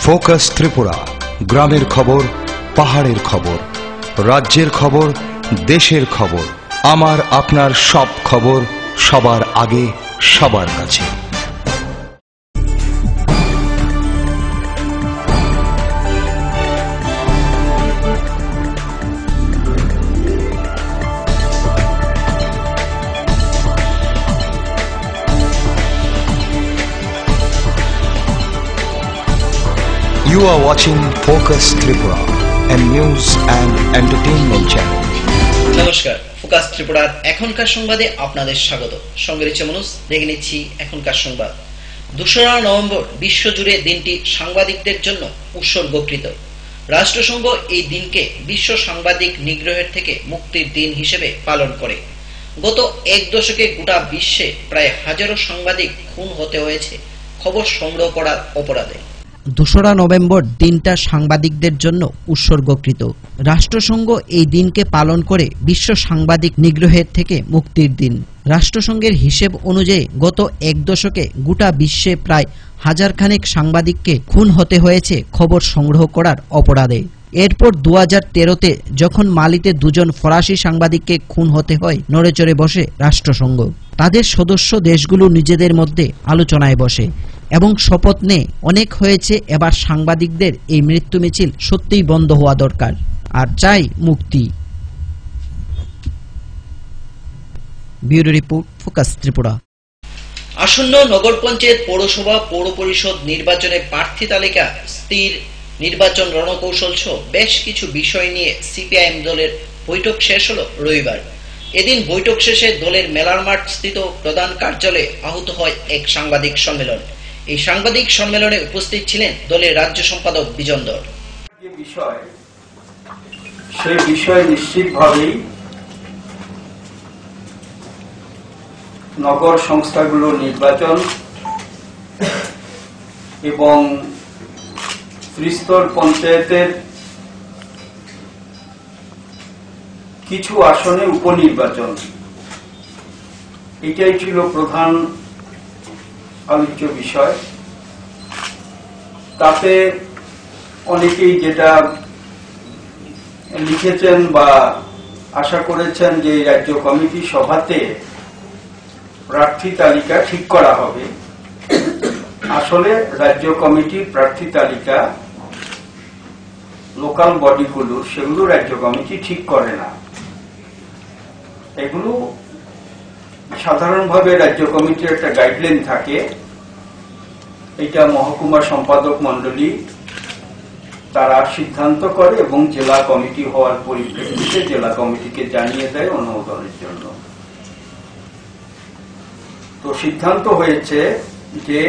Focus Tripura, গ্রামের খবর, পাহাড়ের খবর, রাজ্যের খবর, দেশের খবর, আমার আপনার সব খবর সবার আগে সবার কাছে। You are watching Focus Tripura, a news and entertainment channel. নমস্কার, ফোকাস ত্রিপুরার এখনকার সংবাদে আপনাদের স্বাগত। সঙ্গে রয়েছে মনোজ। দেখে নিচ্ছি এখনকার সংবাদ। 2রা নভেম্বর বিশ্বজুড়ে দিনটি সাংবাদিকদের জন্য উৎসর্গকৃত। রাষ্ট্রসংঘ এই দিনকে বিশ্ব সাংবাদিক নিগ্রহের থেকে মুক্তির দিন হিসেবে পালন করে। গত এক দশকে গোটা বিশ্বে প্রায় হাজারো সাংবাদিক খুন হতে হয়েছে খবর সংগ্রহ করার অপরাধে। 2রা নভেম্বর দিনটা সাংবাদিকদের জন্য উৎসর্গকৃত। রাষ্ট্রসংঘ এই দিনকে পালন করে বিশ্ব সাংবাদিক নিগ্রহের থেকে মুক্তির দিন। রাষ্ট্রসংঘের হিসেব অনুযায়ী গত এক দশকে গোটা বিশ্বে প্রায় হাজারখানেক সাংবাদিককে খুন হতে হয়েছে খবর সংগ্রহ করার অপরাধে। এরপর 2013-তে যখন মালিতে 2জন ফরাসি সাংবাদিককে খুন হতে হয়, নড়েচড়ে বসে রাষ্ট্রসংঘ। তাদের সদস্য দেশগুলো নিজেদের মধ্যে আলোচনায় বসে এবং শপথ নেয় অনেক হয়েছে, এবার সাংবাদিকদের এই মৃত্যু মিছিল সত্যিই বন্ধ হওয়া দরকার আর চাই মুক্তি। Bureau report, focus Tripura. আসন্ন নগর পঞ্চায়েত, পৌরসভা, পৌর পরিষদ নির্বাচনে প্রার্থী তালিকা স্থির, নির্বাচন রণকৌশল সহ বেশ কিছু বিষয় নিয়ে সিপিআইএম দলের বৈঠক শেষ হলো রবিবার। এদিন বৈঠক শেষে দলের মেলার মাঠ স্থিত প্রধান কার্যালয়ে আহত হয় এক সাংবাদিক সম্মেলন। এই সাংবাদিক সম্মেলনে উপস্থিত ছিলেন দলের রাজ্য সম্পাদক বিজন দর। সেই বিষয় নিশ্চিতভাবেই নগর সংস্থাগুলো নির্বাচন এবং ত্রিস্তর পঞ্চায়েতের কিছু আসনে উপনির্বাচন, এটাই ছিল প্রধান আলোচ্য বিষয়। তাতে অনেকেই যেটা লিখেছেন বা আশা করেছেন যে রাজ্য কমিটি সভাতে প্রার্থী তালিকা ঠিক করা হবে। আসলে রাজ্য কমিটির প্রার্থী তালিকা লোকাল বডিগুলো, সেগুলো রাজ্য কমিটি ঠিক করে না। এগুলো সাধারণভাবে রাজ্য কমিটির একটা গাইডলাইন থাকে, এটা মহকুমা সম্পাদক মন্ডলী তারা সিদ্ধান্ত করে এবং জেলা কমিটি হওয়ার পরিপ্রেক্ষিতে জেলা কমিটিকে জানিয়ে দেয় অনুমোদনের জন্য। তো সিদ্ধান্ত হয়েছে যে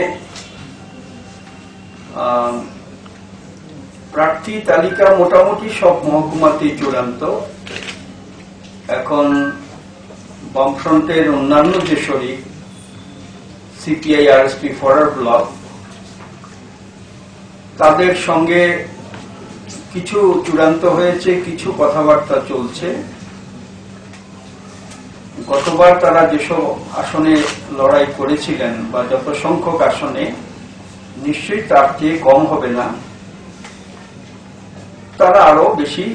প্রার্থী তালিকা মোটামুটি সব মহকুমাতেই চূড়ান্ত। এখন বামফ্রন্টের অন্যান্য যে শরিক সিপিআই আরএসপি ফরওয়ার্ড ব্লক, তাদের সঙ্গে কিছু চূড়ান্ত হয়েছে, কিছু কথাবার্তা চলছে। গতবার তারা যেসব আসনে লড়াই করেছিলেন বা যত সংখ্যক আসনে, নিশ্চয়ই তার চেয়ে কম হবে না, তারা আরো বেশি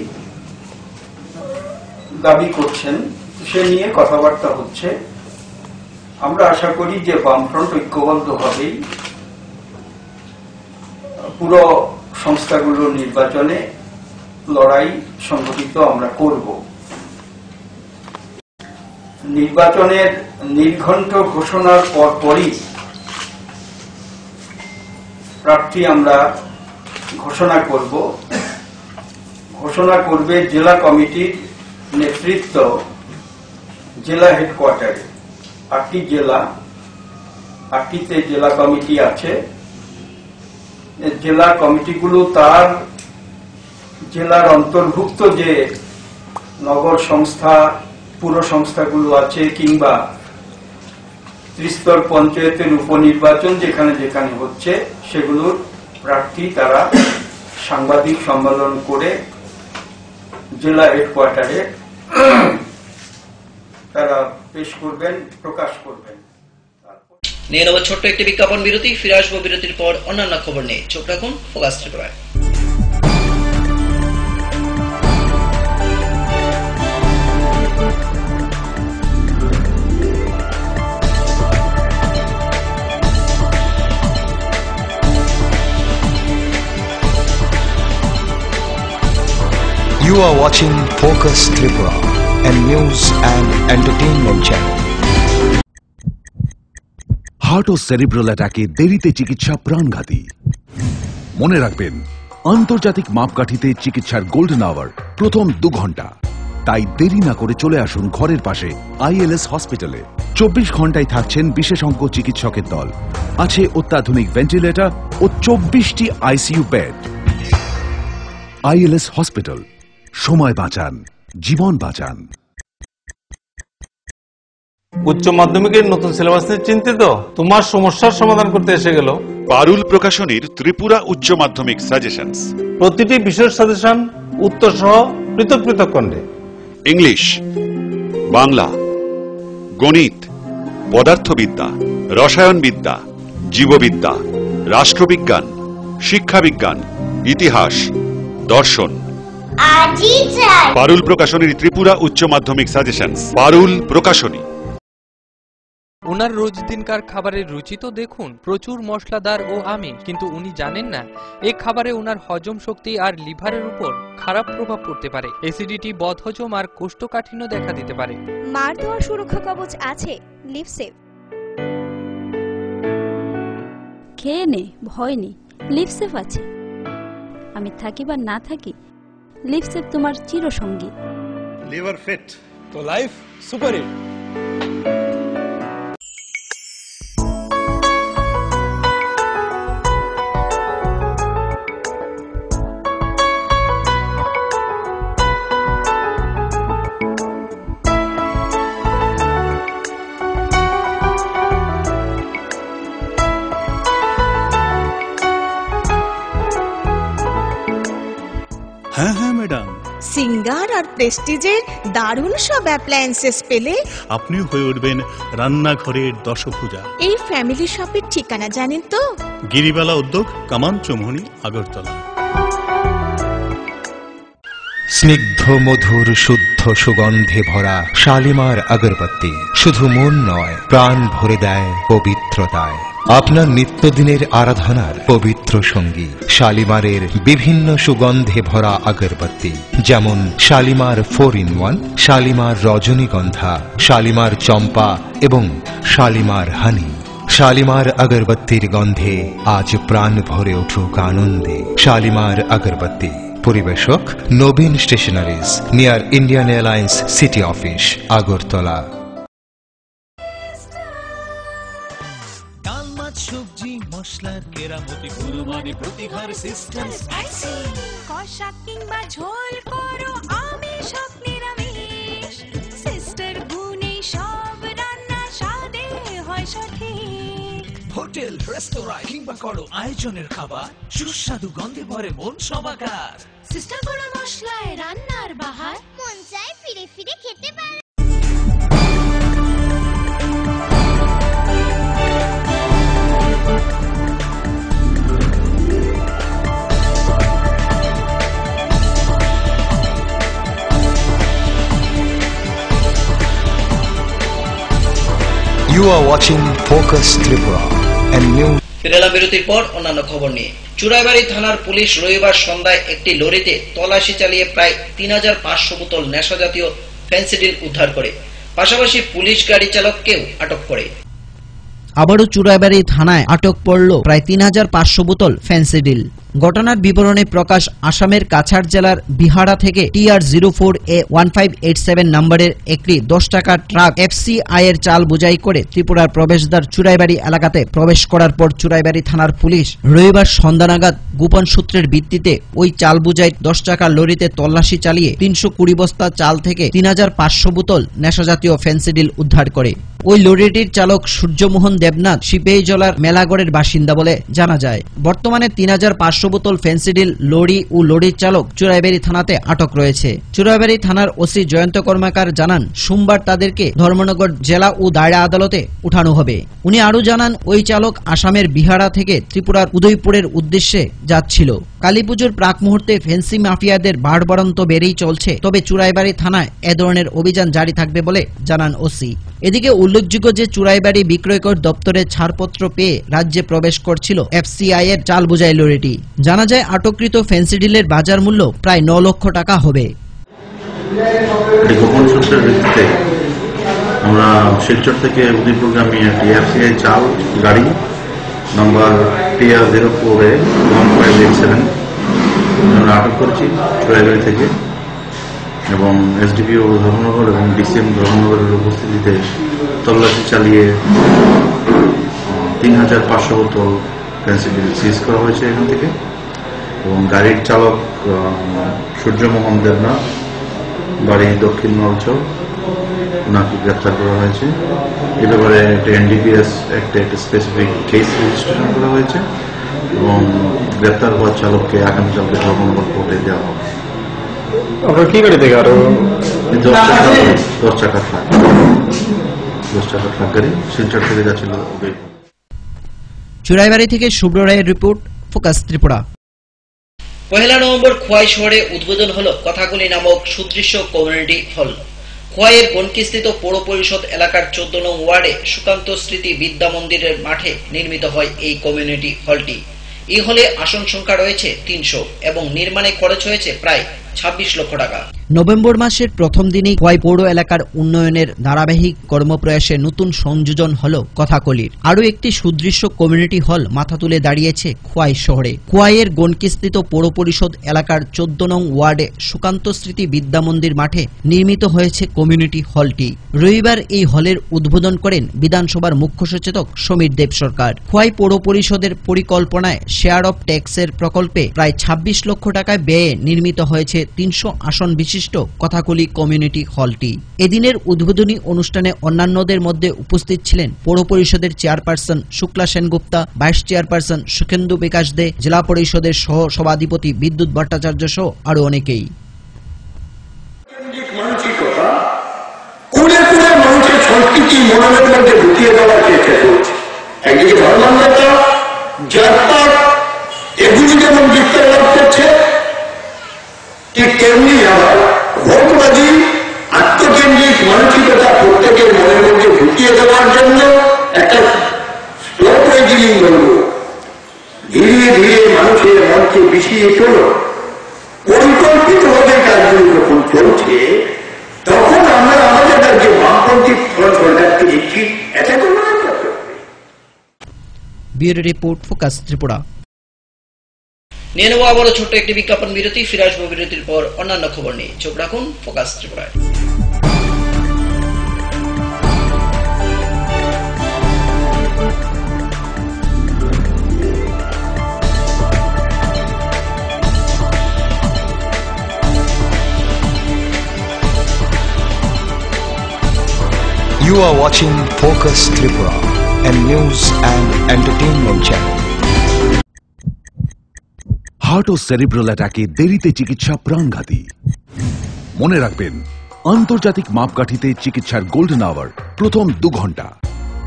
দাবি করছেন। সে নিয়ে কথাবার্তা হচ্ছে। আমরা আশা করি যে বামফ্রন্ট ঐক্যবদ্ধভাবেই পুরো সংস্থাগুলো নির্বাচনে লড়াই সংগঠিত আমরা করব। নির্বাচনের নির্ঘণ্ট ঘোষণার পরপরই প্রার্থী আমরা ঘোষণা করব। ঘোষণা করবে জেলা কমিটির নেতৃত্ব জেলা হেডকোয়ার্টারে। 8টি জেলা, 8টিতে জেলা কমিটি আছে। জেলা কমিটিগুলো তার জেলার অন্তর্ভুক্ত যে নগর সংস্থা, পুর সংস্থাগুলো আছে কিংবা ত্রিস্তর পঞ্চায়েতের উপনির্বাচন যেখানে যেখানে হচ্ছে, সেগুলোর প্রার্থী তারা সাংবাদিক সম্মেলন করে জেলা হেডকোয়ার্টারে তারা পেশ করবেন, প্রকাশ করবেন। নিয়ে নেব ছোট্ট একটি বিজ্ঞাপন বিরতি। ফিরে আসবো বিরতির পর অন্যান্য খবর নিয়ে। চোখ রাখুন ফোকাস ত্রিপুরায়। You are watching Focus Tripura, a news and entertainment channel. Heart ও সেরিব্রাল অ্যাটাকে দেরিতে চিকিৎসা প্রাণঘাতী। মনে রাখবেন, আন্তর্জাতিক মাপকাঠিতে চিকিৎসার গোল্ডেন আওয়ার প্রথম 2 ঘন্টা। তাই দেরি না করে চলে আসুন ঘরের পাশে ILS হসপিটালে। 24 ঘন্টায় থাকছেন বিশেষজ্ঞ চিকিৎসকের দল। আছে অত্যাধুনিক ভেন্টিলেটর ও 24টি ICU বেড। ILS হসপিটাল, সময় বাঁচান, জীবন বাঁচান। উচ্চ মাধ্যমিকের নতুন সিলেবাস নিয়ে চিন্তিত? তোমার সমস্যার সমাধান করতে এসে গেল পারুল প্রকাশনীর ত্রিপুরা উচ্চ মাধ্যমিক সাজেশনস। প্রতিটি বিষয়ের সাজেশন উত্তর সহ পৃথক পৃথক খণ্ডে। ইংলিশ, বাংলা, গণিত, পদার্থবিদ্যা, রসায়নবিদ্যা, জীববিদ্যা, রাষ্ট্রবিজ্ঞান, শিক্ষাবিজ্ঞান, ইতিহাস, দর্শন। পারুল প্রকাশনীর ত্রিপুরা উচ্চ মাধ্যমিক সাজেশনস। পারুল প্রকাশনী। ওনার রোজ দিনকার খাবারের রুচি তো দেখুন, প্রচুর মশলাদার ও আমিষ, কিন্তু উনি জানেন না এই খাবারে ওনার হজম শক্তি আর লিভারের উপর খারাপ প্রভাব পড়তে পারে। অ্যাসিডিটি, বদহজম আর কোষ্ঠকাঠিন্য দেখা দিতে পারে। মার দেওয়া সুরক্ষা কবচ আছে লিভসেভ। খেয়ে নে, ভয় নেই, লিভসেভ আছে। আমি থাকি বা না থাকি, লিভসেভ তোমার চিরসঙ্গী। লিভার ফিট তো লাইফ সুপার হিট। হ্যাঁ হ্যাঁ ম্যাডাম, সিঙ্গার আর প্রেস্টিজের দারুণ সব অ্যাপ্লায়েন্সেস পেলে আপনিও হয়ে উঠবেন রান্নাঘরের দশভুজা। এই ফ্যামিলি শপের ঠিকানা জানেন তো? গিরিবালা উদ্যোগ, কামান চৌমুহনী, আগরতলা। স্নিগ্ধ মধুর শুদ্ধ সুগন্ধে ভরা শালিমার আগরবাতি শুধু মন নয়, প্রাণ ভরে দেয় পবিত্রতায়। আপনার নিত্যদিনের আরাধনার পবিত্র সঙ্গী শালিমারের বিভিন্ন সুগন্ধে ভরা আগরবাতি, যেমন শালিমার 4-in-1, শালিমার রজনীগন্ধা, শালিমার চম্পা এবং শালিমার হানি। শালিমার আগরবাতির গন্ধে আজ প্রাণ ভরে উঠুক আনন্দে। শালিমার আগরবাতি। পরিবেশক Nabin stationeries, near Indian Airlines city office, Agartala. ডাল, মাছ, সবজি, মশলার কেরামতি, গুরুমানি প্রতিঘার সিস্টেম। কষা কিংবা ঝোল করো আমিষ হোক নিরামিষ, সিস্টার গুণে সব রান্না স্বাদে হয় সঠিক। হোটেল, রেস্তোরাঁ কিংবা করো আয়োজনের খাবার, সুস্বাদু গন্ধে ভরে মন সবাকার। সিস্টার গুঁড়ো মশলায় রান্নার বাহার, মন চায় ফিরে ফিরে খেতে পারে। You are watching Focus Tripura, and new. ফিরে এলাম বিরতির পর অন্যান্য খবর নিয়ে। চুরাইবাড়ি থানার পুলিশ রবিবার সন্ধ্যায় একটি লরিতে তল্লাশি চালিয়ে প্রায় ৩৫০০ বোতল নেশাজাতীয় ফেন্সিডিল উদ্ধার করে। পাশাপাশি পুলিশ গাড়ি চালককেও আটক করে। আবারও চুরাইবাড়ি থানায় আটক পড়ল প্রায় ৩৫০০ বোতল ফেন্সিডিল। ঘটনার বিবরণে প্রকাশ, আসামের কাছাড় জেলার বিহারা থেকে TR04A1587 নম্বরের একটি 10 টাকার ট্রাক FCI এর চাল বোঝাই করে ত্রিপুরার প্রবেশদ্বার চুরাইবাড়ি এলাকাতে প্রবেশ করার পর চুরাইবাড়ি থানার পুলিশ রবিবার সন্ধ্যা নাগাদ গোপন সূত্রের ভিত্তিতে ওই চাল বোঝাই 10 টাকার লরিতে তল্লাশি চালিয়ে ৩২০ বস্তা চাল থেকে ৩৫০০ বোতল নেশাজাতীয় ফেন্সিডিল উদ্ধার করে। ওই লরিটির চালক সূর্যমোহন দেবনাথ শিপেইজলার মেলাগড়ের বাসিন্দা বলে জানা যায়। বর্তমানে ৩৫০০ 500 বোতল ফেন্সিডিল, লরি ও লরির চালক চুরাইবাড়ি থানাতে আটক রয়েছে। চুরাইবাড়ি থানার ওসি জয়ন্ত কর্মকার জানান, সোমবার তাদেরকে ধর্মনগর জেলা ও দায়রা আদালতে উঠানো হবে। উনি আরো জানান, ওই চালক আসামের বিহারা থেকে ত্রিপুরার উদয়পুরের উদ্দেশ্যে যাচ্ছিল। কালীপুজোর প্রাক মুহূর্তে ফেন্সি মাফিয়াদের বাড়বাড়ন্ত বেড়েই চলছে, তবে চুরাইবাড়ি থানায় এ ধরনের অভিযান জারি থাকবে বলে জানান ওসি। এদিকে উল্লেখযোগ্য যে চুরাইবাড়ি বিক্রয়কর দপ্তরে ছাড়পত্র পেয়ে রাজ্যে প্রবেশ করছিল FCI এর চাল বোঝাই লরিটি। জানা যায় আটককৃত ফেন্সিডিলের বাজার মূল্য প্রায় 9 লক্ষ টাকা হবে। গোপন সূত্রের ভিত্তিতে আমরা শিলচর থেকে উদয়পুরগামী একটি FCI চাল গাড়ি নম্বর TR04A1587 আমরা আটক করেছি চুরাইবাড়ি থেকে, এবং SDPO ধর্মনগর এবং DCM ধর্মনগরের উপস্থিতিতে তল্লাশি চালিয়ে 3500 বোতল ফেন্সিডিল সিজ করা হয়েছে এখান থেকে, এবং গাড়ির চালক সূর্যমোহন দেবনাথ, বাড়ি দক্ষিণ নলচর, ওনাকে গ্রেপ্তার করা হয়েছে। এ ব্যাপারে একটা NDPS একটা স্পেসিফিক কেস রেজিস্ট্রেশন করা হয়েছে, এবং গ্রেপ্তার হওয়া চালককে আগামীকালকে ধর্মনগর কোর্টে দেওয়া হবে। আপনার কি গাড়ি থেকে আরো 10 টাকার ট্রাক গাড়ি শিলচর থেকে যাচ্ছিল উদয়পুর। চুরাইবাড়ি থেকে শুভ্র রায়ের report, focus Tripura. 1 November Khowai শহরে উদ্বোধন হলো কথাকলি নামক সুদৃশ্য কমিউনিটি হল। খোয়াইয়ের গণকিস্থিত পৌর পরিষদ এলাকার 14 নং ওয়ার্ডে সুকান্ত স্মৃতি বিদ্যা মন্দিরের মাঠে নির্মিত হয় এই কমিউনিটি হলটি। এই হলে আসন সংখ্যা রয়েছে 300 এবং নির্মাণে খরচ হয়েছে প্রায় 26 লক্ষ টাকা। নভেম্বর মাসের প্রথম দিনেই খোয়াই পৌর এলাকার উন্নয়নের ধারাবাহিক কর্মপ্রয়াসে নতুন সংযোজন হল কথাকলির। আরও একটি সুদৃশ্য কমিউনিটি হল মাথা তুলে দাঁড়িয়েছে খোয়াই শহরে। খোয়াইয়ের গণকিস্থিত পৌর পরিষদ এলাকার 14 নং ওয়ার্ডে সুকান্ত স্মৃতি বিদ্যা মন্দির মাঠে নির্মিত হয়েছে কমিউনিটি হলটি। রবিবার এই হলের উদ্বোধন করেন বিধানসভার মুখ্য সচেতক সমীর দেব সরকার। খোয়াই পৌর পরিষদের পরিকল্পনায় শেয়ার অফ ট্যাক্সের প্রকল্পে প্রায় 26 লক্ষ টাকায় ব্যয়ে নির্মিত হয়েছে 300 আসন বিশিষ্ট কথাকলি কমিউনিটি হলটি। এদিনের উদ্বোধনী অনুষ্ঠানে অন্যান্যদের মধ্যে উপস্থিত ছিলেন পৌর পরিষদের chairperson Shukla Sengupta, vice chairperson Sukhendu Bikash Dey, জেলা পরিষদের সহ সভাধিপতি বিদ্যুৎ ভট্টাচার্য সহ আরো অনেকেই। মানুষের সংস্কৃতি মনের মধ্যে ঢুকিয়ে দেওয়ার চেষ্টা করছে। একদিকে ধর্মান্ধতা, জাতপাত, এগুলি যেমন বিস্তার লাভ করছে, ঠিক তেমনি আবার ভোটবাজি, আত্মকেন্দ্রিক মানসিকতা প্রত্যেকের মনের মধ্যে ঢুকিয়ে দেওয়ার জন্য একটা স্লো পয়জনিং বলব, ধীরে ধীরে মানুষের মনকে বিষিয়ে চল। পরিকল্পিতভাবে কাজগুলি যখন চলছে, তখন আমরা আমাদের রাজ্যে বামপন্থী সরকারকে দিচ্ছি, এটা কোনো ব্যুরো রিপোর্ট, ফোকাস ত্রিপুরা। নিয়ে নেব আবারও ছোট্ট একটি বিজ্ঞাপন বিরতি। ফিরে আসবো বিরতির পর অন্যান্য খবর নিয়ে। চোখ রাখুন ফোকাস ত্রিপুরায়। You are watching Focus Tripura, a news and entertainment channel. Heart ও সেরিব্রাল অ্যাটাকে দেরিতে চিকিৎসা প্রাণঘাতী। মনে রাখবেন, আন্তর্জাতিক মাপকাঠিতে চিকিৎসার গোল্ডেন আওয়ার প্রথম 2 ঘন্টা।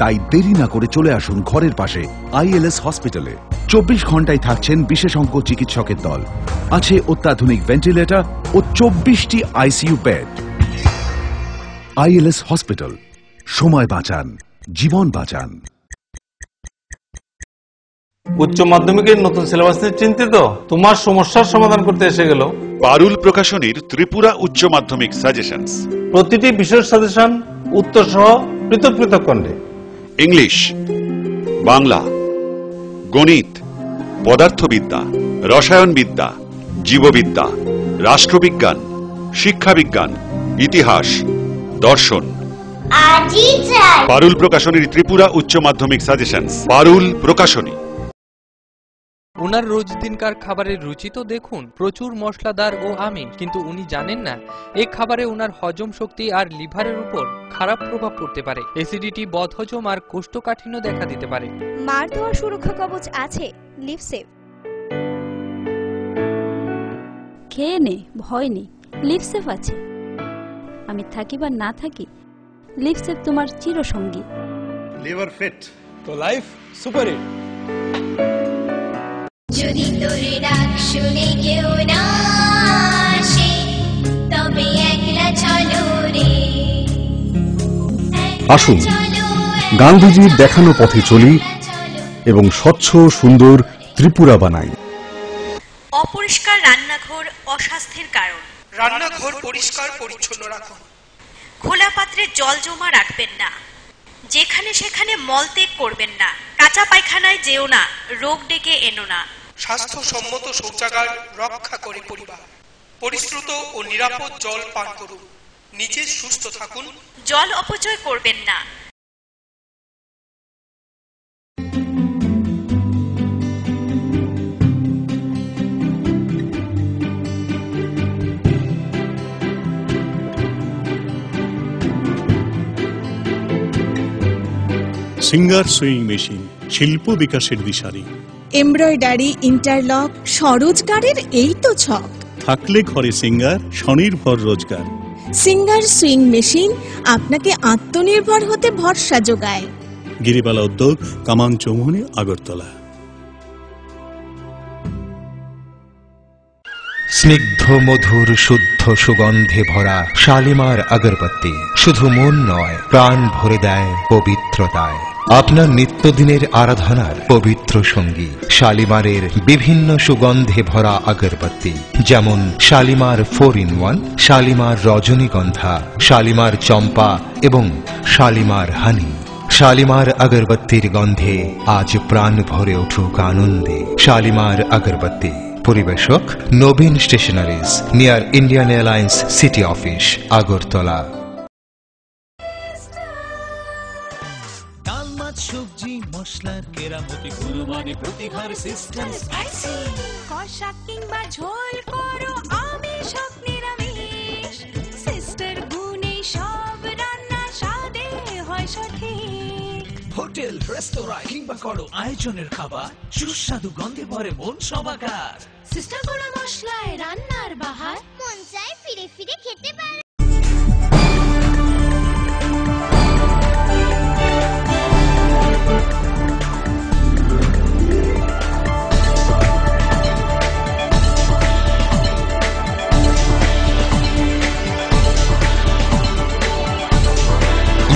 তাই দেরি না করে চলে আসুন ঘরের পাশে ILS হসপিটালে। 24 ঘন্টায় থাকছেন বিশেষজ্ঞ চিকিৎসকের দল। আছে অত্যাধুনিক ভেন্টিলেটর ও 24টি ICU বেড। ILS হসপিটাল, সময় বাঁচান, জীবন বাঁচান। উচ্চ মাধ্যমিকের নতুন সিলেবাস নিয়ে চিন্তিত? তোমার সমস্যার সমাধান করতে এসে গেল পারুল প্রকাশনীর ত্রিপুরা উচ্চ মাধ্যমিক সাজেশনস। প্রতিটি বিষয়ের সাজেশন উত্তর সহ পৃথক পৃথক খণ্ডে। ইংলিশ, বাংলা, গণিত, পদার্থবিদ্যা, রসায়নবিদ্যা, জীববিদ্যা, রাষ্ট্রবিজ্ঞান, শিক্ষাবিজ্ঞান, ইতিহাস, দর্শন। পারুল প্রকাশনীর ত্রিপুরা উচ্চ মাধ্যমিক সাজেশনস। পারুল প্রকাশনী। ওনার রোজ দিনকার খাবারের রুচি তো দেখুন, প্রচুর মশলাদার ও আমিষ, কিন্তু উনি জানেন না এই খাবারে ওনার হজম শক্তি আর লিভারের উপর খারাপ প্রভাব পড়তে পারে। অ্যাসিডিটি, বদহজম আর কোষ্ঠকাঠিন্য দেখা দিতে পারে। মার দেওয়ার সুরক্ষা কবচ আছে লিভসেভ। খেয়ে নে, ভয় নেই, লিপসেফ আছে। আমি থাকি বা না থাকি, লিপসেফ তোমার চিরসঙ্গী। লিভার ফিট তো লাইফ সুপার হিট। যদি তোর ডাক শুনে কেউ না আসে, তবে একলা চলো রে। আসুন গান্ধীজির দেখানো পথে চলি এবং স্বচ্ছ সুন্দর ত্রিপুরা বানাই। অপরিষ্কার রান্নাঘর অস্বাস্থ্যের কারণ। রান্নাঘর পরিষ্কার পরিচ্ছন্ন রাখুন। খোলা পাত্রে জল জমা রাখবেন না। যেখানে সেখানে মলত্যাগ করবেন না। কাঁচা পায়খানায় যেও না, রোগ ডেকে এনো না। স্বাস্থ্যসম্মত শৌচাগার রক্ষা করে পরিবার। পরিশ্রুত ও নিরাপদ জল পান করুন। নিজে সুস্থ থাকুন। জল অপচয় করবেন না। সিঙ্গার সুইং মেশিন শিল্প বিকাশের দিশারি। এমব্রয়ডারি, ইন্টারলক, স্বরোজগারের এই তো ছক। থাকলে ঘরে সিঙ্গার, স্বনির্ভর রোজগার। সিঙ্গার সুইং মেশিন আপনাকে আত্মনির্ভর হতে ভরসা যোগায়। গিরিবালা উদ্যোগ, কামান চৌমুহনী, আগরতলা। স্নিগ্ধ মধুর শুদ্ধ সুগন্ধে ভরা শালিমার আগরবাতি শুধু মন নয়, প্রাণ ভরে দেয় পবিত্রতায়। আপনার নিত্যদিনের আরাধনার পবিত্র সঙ্গী শালিমারের বিভিন্ন সুগন্ধে ভরা আগরবাতি, যেমন শালিমার 4-in-1, শালিমার রজনীগন্ধা, শালিমার চম্পা এবং শালিমার হানি। শালিমার আগরবাতির গন্ধে আজ প্রাণ ভরে উঠুক আনন্দে। শালিমার আগরবাতি। পরিবেশক Nabin stationeries, near Indian Airlines city office, Agartala. ডাল, মাছ, সবজি, মশলার কেরামতি, গুণমানে প্রতিভার সিস্টেম। স্পাইসি কষা কিংবা ঝোল করো আমিষ হোক নিরামিষ, সিস্টার গুণে সব রান্না স্বাদে হয় সঠিক। হোটেল, রেস্তোরাঁ কিংবা করো আয়োজনের খাবার, সুস্বাদু গন্ধে ভরে মন সবাকার। সিস্টার গুঁড়ো মশলায় রান্নার বাহার, মন চায় ফিরে ফিরে খেতে পারে।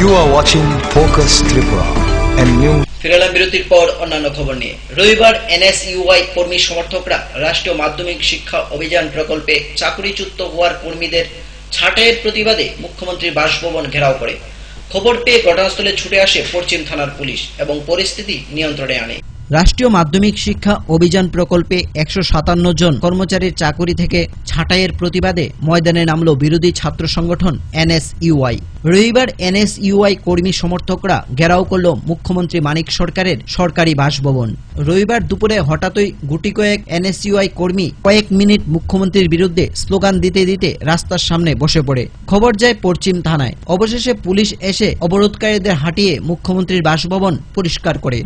You are watching Focus Tripura, a new ফিরালাম বিরতির পর অন্যান্য খবর নিয়ে। রবিবার এনএসইউআই কর্মী সমর্থকরা রাষ্ট্রীয় মাধ্যমিক শিক্ষা অভিযান প্রকল্পে চাকরিচ্যুত হওয়ার কর্মীদের ছাঁটাইয়ের প্রতিবাদে মুখ্যমন্ত্রীর বাসভবন ঘেরাও করে। খবর পেয়ে ঘটনাস্থলে ছুটে আসে পশ্চিম থানার পুলিশ এবং পরিস্থিতি নিয়ন্ত্রণে আনে। রাষ্ট্রীয় মাধ্যমিক শিক্ষা অভিযান প্রকল্পে 157 জন কর্মচারীর চাকরি থেকে ছাঁটাইয়ের প্রতিবাদে ময়দানে নামল বিরোধী ছাত্র সংগঠন এনএসইউআই। রবিবার এনএসইউআই কর্মী সমর্থকরা ঘেরাও করল মুখ্যমন্ত্রী মানিক সরকারের সরকারি বাসভবন। রবিবার দুপুরে হঠাৎই গুটি কয়েক এনএসইউআই কর্মী কয়েক মিনিট মুখ্যমন্ত্রীর বিরুদ্ধে স্লোগান দিতে দিতে রাস্তার সামনে বসে পড়ে। খবর যায় পশ্চিম থানায়। অবশেষে পুলিশ এসে অবরোধকারীদের হাঁটিয়ে মুখ্যমন্ত্রীর বাসভবন পরিষ্কার করে।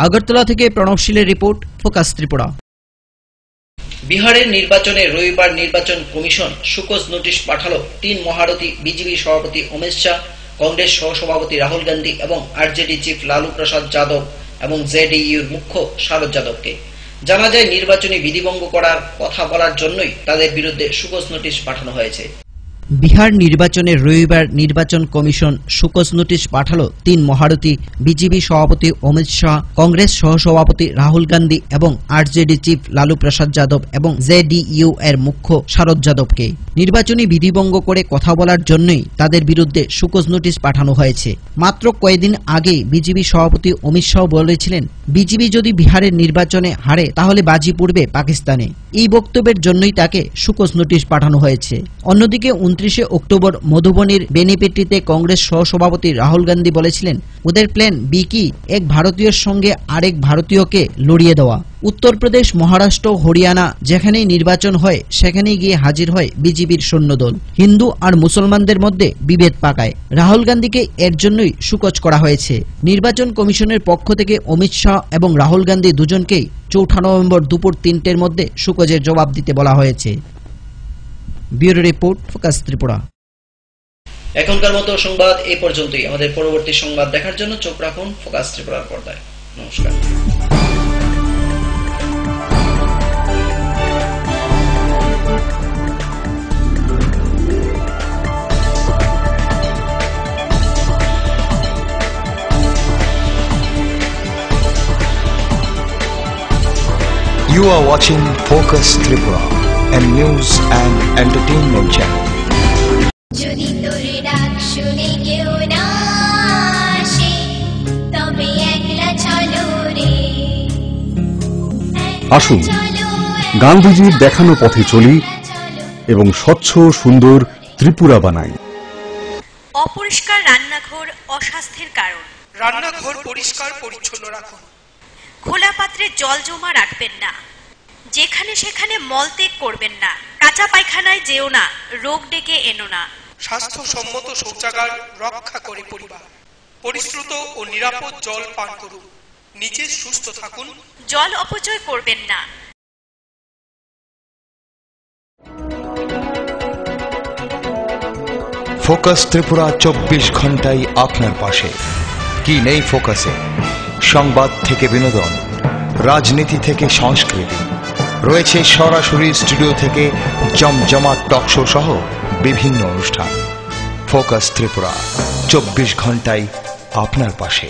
আগরতলা থেকে প্রণবশীলের রিপোর্ট, ফোকাস ত্রিপুরা। বিহারের নির্বাচনে রবিবার নির্বাচন কমিশন সুকোজ নোটিশ পাঠালো 3 মহারথী বিজেপি সভাপতি অমিত শাহ, কংগ্রেস সহসভাপতি রাহুল গান্ধী এবং আরজেডি চিফ লালু প্রসাদ যাদব এবং জেডিইউর মুখ্য শারদ যাদবকে। জানা যায় নির্বাচনী বিধিভঙ্গ করার কথা বলার জন্যই তাদের বিরুদ্ধে সুকোজ নোটিশ পাঠানো হয়েছে। বিহার নির্বাচনে রবিবার নির্বাচন কমিশন শোকজ নোটিশ পাঠালো 3 মহারথী বিজেপি সভাপতি অমিত শাহ, কংগ্রেস সহসভাপতি রাহুল গান্ধী এবং আরজেডি চিফ লালু প্রসাদ যাদব এবং জেডিইউ এর মুখ্য শরদ যাদবকে। নির্বাচনী বিধিভঙ্গ করে কথা বলার জন্যই তাদের বিরুদ্ধে শোকজ নোটিশ পাঠানো হয়েছে। মাত্র কয়েকদিন আগে বিজেপি সভাপতি অমিত শাহ বলেছিলেন, বিজেপি যদি বিহারের নির্বাচনে হারে তাহলে বাজি পড়বে পাকিস্তানে। এই বক্তব্যের জন্যই তাকে শোকজ নোটিশ পাঠানো হয়েছে। অন্যদিকে 29 অক্টোবর মধুবনীর বেনিপেট্টিতে কংগ্রেস সহসভাপতি রাহুল গান্ধী বলেছিলেন, ওদের প্ল্যান বি কি এক ভারতীয়ের সঙ্গে আরেক ভারতীয়কে লড়িয়ে দেওয়া। উত্তরপ্রদেশ, মহারাষ্ট্র, হরিয়ানা যেখানেই নির্বাচন হয় সেখানেই গিয়ে হাজির হয় বিজেপির সৈন্যদল, হিন্দু আর মুসলমানদের মধ্যে বিভেদ পাকায়। রাহুল গান্ধীকে এর জন্যই শোকজ করা হয়েছে। নির্বাচন কমিশনের পক্ষ থেকে অমিত শাহ এবং রাহুল গান্ধী দুজনকেই 4 নভেম্বর দুপুর 3টের মধ্যে শোকজের জবাব দিতে বলা হয়েছে। Bureau report, focus Tripura. এখনকার মতো সংবাদ এই পর্যন্তই। আমাদের পরবর্তী সংবাদ দেখার জন্য চোখ রাখুন ফোকাস ত্রিপুরার পর্দায়। নমস্কার। You are watching Focus Tripura, a news and entertainment channel. যদি তোর ডাক শুনে কেউ না আসে তবে একলা চলো রে। আসুন গান্ধীজির দেখানো পথে চলি এবং স্বচ্ছ সুন্দর ত্রিপুরা বানাই। অপরিষ্কার রান্নাঘর অস্বাস্থ্যের কারণ। রান্নাঘর পরিষ্কার পরিচ্ছন্ন রাখুন। খোলা পাত্রে জল জমা রাখবেন না। যেখানে সেখানে মলত্যাগ করবেন না। কাঁচা পায়খানায় যেও না, রোগ ডেকে এনো না। স্বাস্থ্যসম্মত শৌচাগার রক্ষা করে পরিবার। পরিশ্রুত ও নিরাপদ জল পান করুন। নিজে সুস্থ থাকুন। জল অপচয় করবেন না। ফোকাস ত্রিপুরা 24 ঘন্টাই আপনার পাশে। কি নেই ফোকাসে? সংবাদ থেকে বিনোদন, রাজনীতি থেকে সংস্কৃতি, রয়েছে সরাসরি স্টুডিও থেকে জমজমাট টকশো সহ বিভিন্ন অনুষ্ঠান। ফোকাস ত্রিপুরা 24 ঘন্টাই আপনার পাশে।